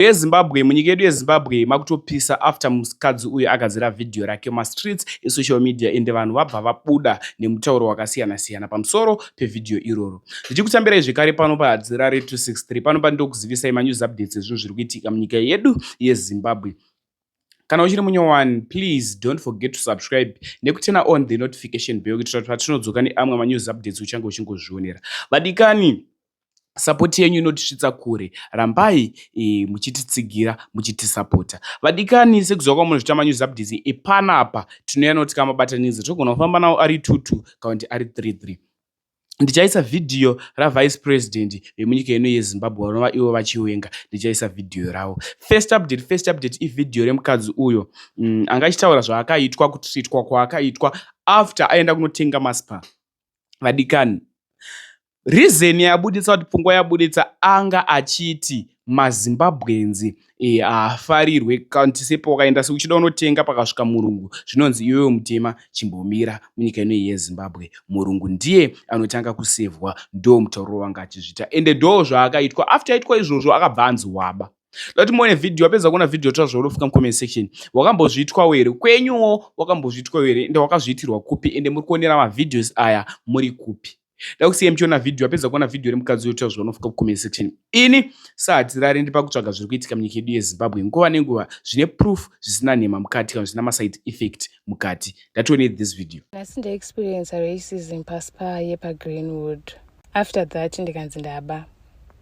yeZimbabwe munyika yedu yeZimbabwe makutopisa after mukadzi uyu agadzira video rake mastreets esocial media ende vanhu vabva vabuda nemutauro wakasiyana siyana pamusoro pevidhio iroro. Ndichikutambirai zvekare pano pahadzira re263 pano pandokuzivisai manews updates ezvinhu zviri kuitika munyika yedu yeZimbabwe. Kana uchiri munyowani, please don't forget to subscribe nekutena on the notification bell kuitira kuti patinodzoka neamwe manews updates uchange uchingozvionera. Vadikani, support yenyu inotisvitsa kure. Rambai muchititsigira muchitisapota. Vadikani, sekuziva kwamunhu zviita manews updates epanapa tinouya noti kamabatanidzwa togona kufamba nawo ari 22 kana kuti ari 33. Ndichaisa video ravice president vemunyika ino yeZimbabwe vanova ivo vachiwenga. Ndichaisa video ravo. First update ividhio remukadzi uyo anga achitaura zvaakaitwa kutreatwa kwaakaitwa after aenda kunotenga maspa. Vadikani, reason yabuditsa kuti pfungwa yabuditsa anga achiti maZimbabweans afarirwe kuti sepo wakaenda sekuchida unotenga pakasvika murungu zvinonzi iwewe mutema chimbomira munyika ino yeZimbabwe. Murungu ndiye anotanga kusevhwa, ndo mutauro wanga achizvita ende ndo zvaakaitwa. After aitwa izvozvo akabva anzi waba. Lati muone video, wapedza kuona video tazvaurofika mucomment section. Wakambozviitwa here kwenyuwo? Wakambozviitwa here ende wakazviitirwa kupi ende muri kuonera mavideos aya muri kupi? Dakusiye mchiona video, wapedza kuona video remukadzi uyo tazvaurofika mucomment section. Ini sahatirari ndi pakutsvaga zviri kuitika munyika yedu yeZimbabwe nguva nenguva zvine proof zvisina nhema mukati kana zvisina maside effect mukati. Ndatione this video. Nasi experience racism paspa yepa Greenwood. After that ndikanzi ndaba.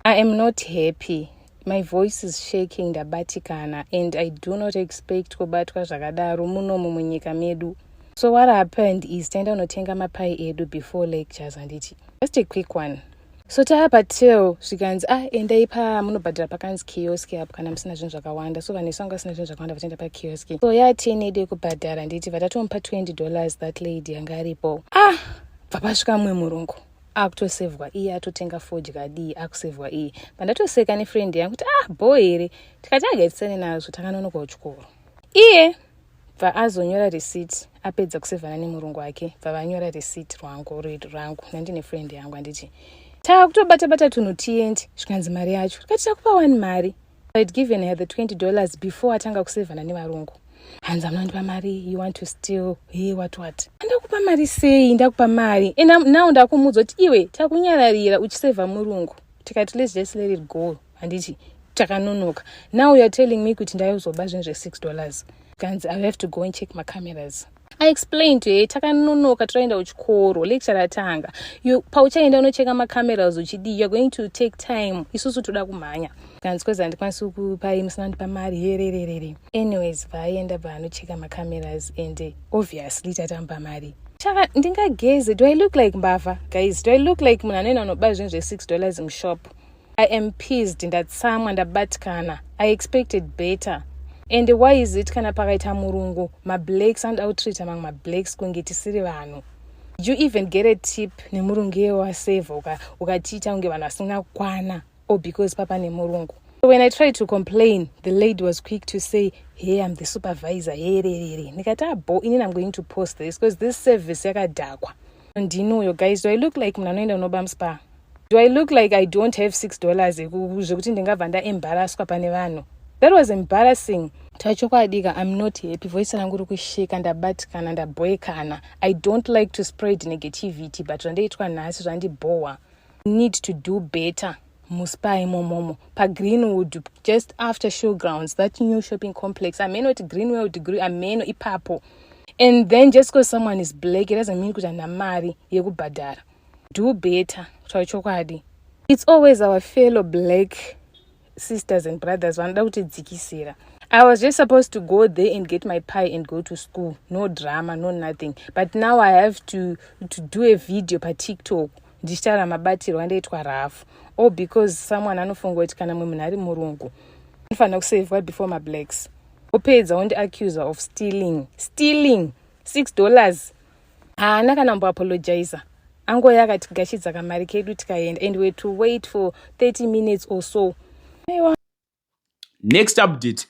I am not happy. My voice is shaking ndabatikana and I do not expect kubatwa zvakadaro munomu munyika medu. So what happened is tenda unotenga mapai edu before lectures anditi. Just a quick one. So taapa till zvikanzi endai pa munobhadhara pakanzi kiosk apo kana musina zvinhu zvakawanda. So vanhu vanga vasina zvinhu zvakawanda vatenda pa kiosk. So yatenede kubhadhara nditi vatatomupa $20 that lady yanga aripo. Bva pasvika mumwe murungu akutosevhwa iye atotenga fodya dii akusevhwa iye. Pandatoseka nefriend yangu kuti boy here tikati agaitsane nazvo takanonoka kuchikoro. Iye bva azonyora receipt apedza kusevhana nemurungu wake. Bva vanyora receipt rangu nandine friend yangu anditi takutobata tunhu tiendi zvikanzi mari yacho tikati takupa 1 mari. I'd given her the $20 before atanga kusevhana nevarungu. Hanzi amunondipa mari, you want to steal, hey what. Ndakupa mari sei? Ndakupa mari. And now ndakumuudza kuti iwe takunyararira uchisevha murungu. Tikati let's just let it go. Handiti takanonoka. Now you are telling me kuti ndayozoba zvinhu $6. Kanzi I have to go and check my cameras. I explained to her takanonoka toenda kuchikoro lecture atanga. Pauchaenda unocheka macameras uchidi you're going to take time. Isusu toda kumhanya. Kanzi kweza ndikwanisa kupa musina ndipa mari hererere. Anyways vaenda vanocheka macameras and obviously tatamba mari. Chaka ndingageze, do I look like mbava? Guys, do I look like munhu anoenda unoba zvinhu $6 mushop? I am pissed ndatsamwa ndabatikana. I expected better. And why is it kana pakaita murungu mablacks and outtreat among mablacks kunge tisiri vanhu? Did you even get a tip nemurungu yewasevha ukatiita unge vanhu vasina kukwana or because papa nemurungu? So when I tried to complain, the lady was quick to say, hey, I'm the supervisor. Nikati inini I'm going to post this because this service yakadhakwa. And you know, guys, do I look like munhu anoenda unobam spa? Do I look like I don't have $6 zvekuti ndingabva ndaembarrasswa pane vanhu? That was embarrassing. Tachokwadika, I'm not happy. Voice rangu rikusheka ndabatikana ndaboekana. I don't like to spread negativity, but zvandaitwa nhasi zvandibowa. Need to do better. Muspa imomomo. Pa Greenwood, just after Showgrounds, that new shopping complex. I may not Greenwood, I may not ipapo. And then just because someone is black, it doesn't mean kuti namari yekubhadhara. Do better. Tachokwadi. It's always our fellow black sisters and brothers vanoda kutidzikisira. I was just supposed to go there and get my pie and go to school. No drama, no nothing. But now I have to do a video pa TikTok. Ndichitaura mabatiro andaitwa rafu. Or because someone anofunga kuti kana munhu ari murungu anofanira kusevhwa before mablacks. Opedza wondiaccuser of stealing $6. Haana kana mboapologizer. Angoya akatigashidza kamari kedu tikaenda and we had to wait for 30 minutes or so. Next update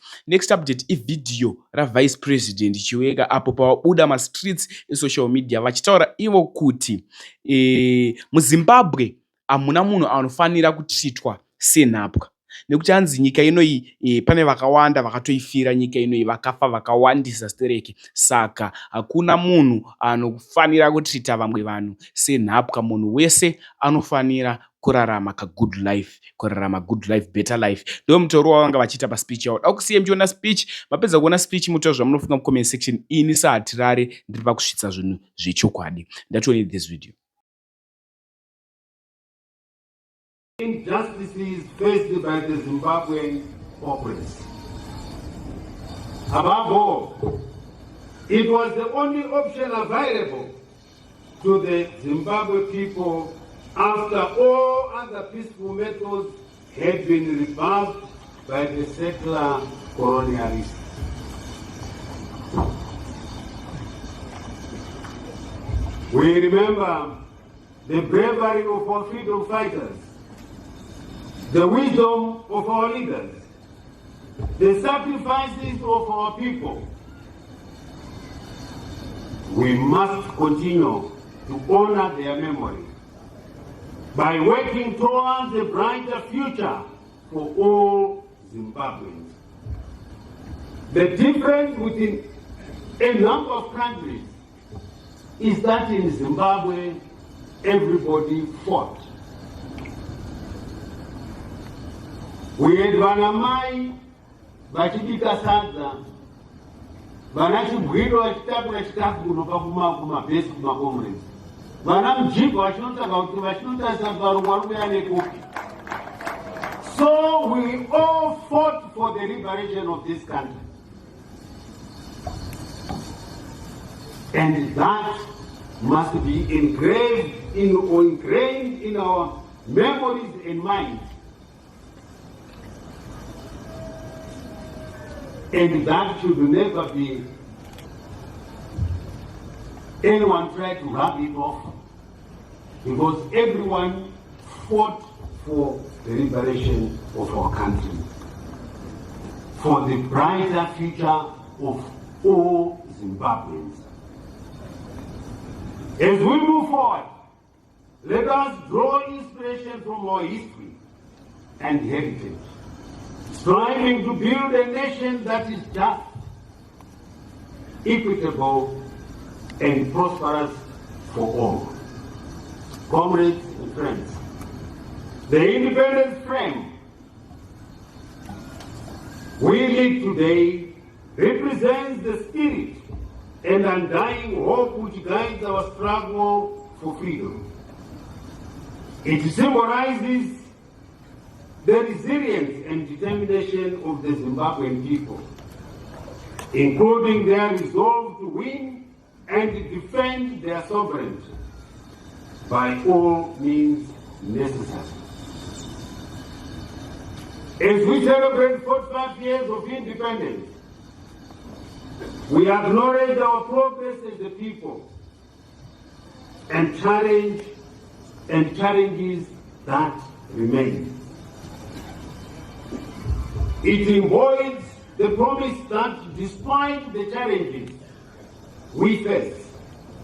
ividhio ravice president Chiwenga apo pawabuda mastreets esocial media vachitaura ivo kuti muZimbabwe hamuna munhu anofanira kutreatwa senhapwa. nekuti hanzi nyika inoyi pane vakawanda vakatoifira nyika inoyi, vakafa vakawandisa stereki. Saka hakuna munhu anofanira kutrita vamwe vanhu senhapwa. Munhu wese anofanira kurarama good life, kurarama good life, better life. Ndo mutauro wavanga vachiita paspeech yavo. Da kusiye mchiona speech, mapedza kuona speech mutauro zvamunofunga mucomment section. Ini sahatirare ndiri pakusvitsa zvinhu zvechokwadi. Ndatione this video. Injustices faced by the Zimbabwean populace. Above all, it was the only option available to the Zimbabwe people after all other peaceful methods had been rebuffed by the settler colonialists. We remember the bravery of our freedom fighters, the wisdom of our leaders, the sacrifices of our people. We must continue to honor their memory by working towards a brighter future for all Zimbabweans. The difference within a number of countries is that in Zimbabwe, everybody fought. We had vanamai vachibika sadza, vana chibwiro vachitapura chikafu kunobva kumabhesi kumakomrades, vana mujibwa vachinotsvaga kuti vachinotarisa varungu vari kuuya nekupi. So we all fought for the liberation of this country. And that must be engraved ingrained in our memories and minds. And that should never be anyone try to rub it off, because everyone fought for the liberation of our country, for the brighter future of all Zimbabweans. As we move forward, let us draw inspiration from our history and heritage, striving to build a nation that is just, equitable, and prosperous for all. Comrades and friends, the independence frame we lead today represents the spirit and undying hope which guides our struggle for freedom. It symbolizes the resilience and determination of the Zimbabwean people, including their resolve to win and defend their sovereignty by all means necessary. As we celebrate 45 years of independence, we acknowledge our progress as a people and challenges that remain. It embodies the promise that despite the challenges we face,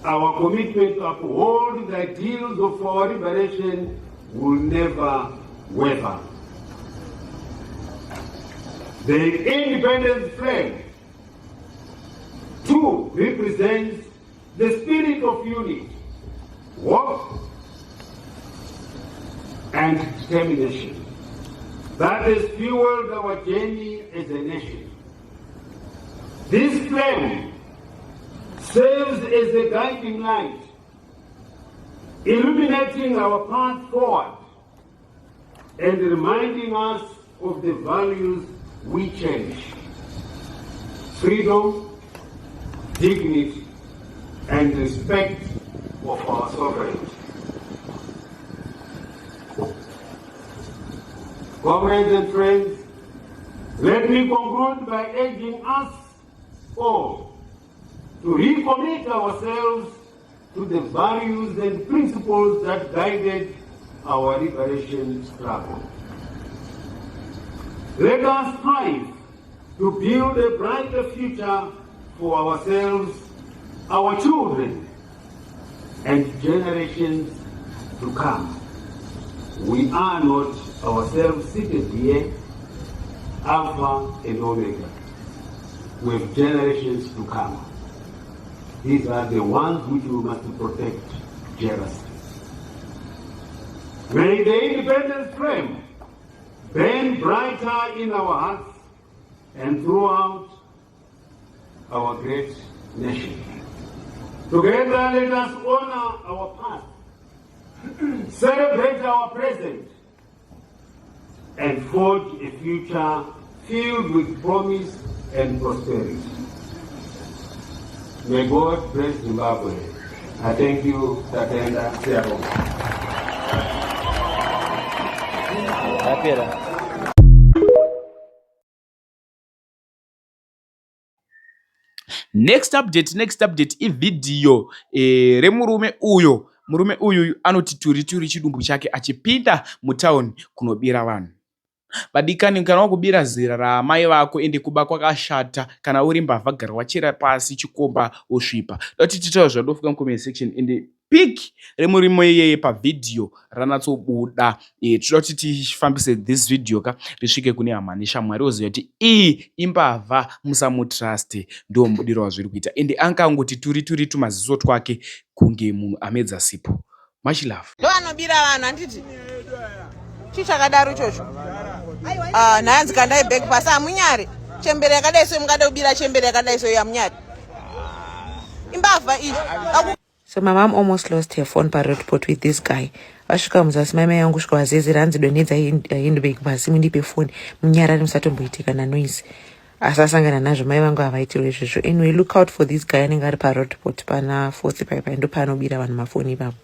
our commitment to uphold the ideals of our liberation will never waver. The independence flag too represents the spirit of unity, hope, and determination that has fueled our journey as a nation. This flame serves as a guiding light, illuminating our path forward and reminding us of the values we cherish: freedom, dignity, and respect of our sovereignty. Comrades and friends, let me conclude by urging us all to recommit ourselves to the values and principles that guided our liberation struggle. Let us strive to build a brighter future for ourselves, our children, and generations to come. We are not ourselves seated here, Alpha and Omega, with generations to come. These are the ones which we must protect jealously. May the independence flame burn brighter in our hearts and throughout our great nation. Together, let us honor our past, celebrate our present, and forge a future filled with promise and prosperity. May God bless Zimbabwe. I thank you, Tatenda Sero. Next update ividhiyo remurume uyo. Murume uyu anoti turi chidumbu chake achipinda mutauni kunobira vanhu. Badikani kana wakubira zira ramai vako ende kuba kwakashata kana uri mbavha gara wachera pasi chikomba usvipa. Doti titaura zvadofuka mucomment section ende pic remurimo iyeye pavidhiyo ranatsobuda. Tinoda kuti tifambise this video risvike kune hama neshamwari oziva kuti iyi imbavha musamutrust ndo mudiro wazviri kuita ende angangoti turi tumaziso twake kunge munhu amedza sipo. Much love. Ndo anobira vanhu anditi chichakadaro ichocho. Nanzi kandai bag pass amunyari. Chembere yakadai so mungada kubira chembere yakadai so yamunyari. Imbavha iyi. So my mom almost lost her phone parrot pot with this guy. Vasvika muzasi mai yangu kusvika wazezi ranzi donedza handbag pasi mundipe phone munyara musatomboitika na noise. Asasangana nazvo mai vangu havaitiro izvozvo. Anyway, look out for this guy anenge ari parrot pot pana 4th pipe ndo paanobira vanhu mafoni ipapo.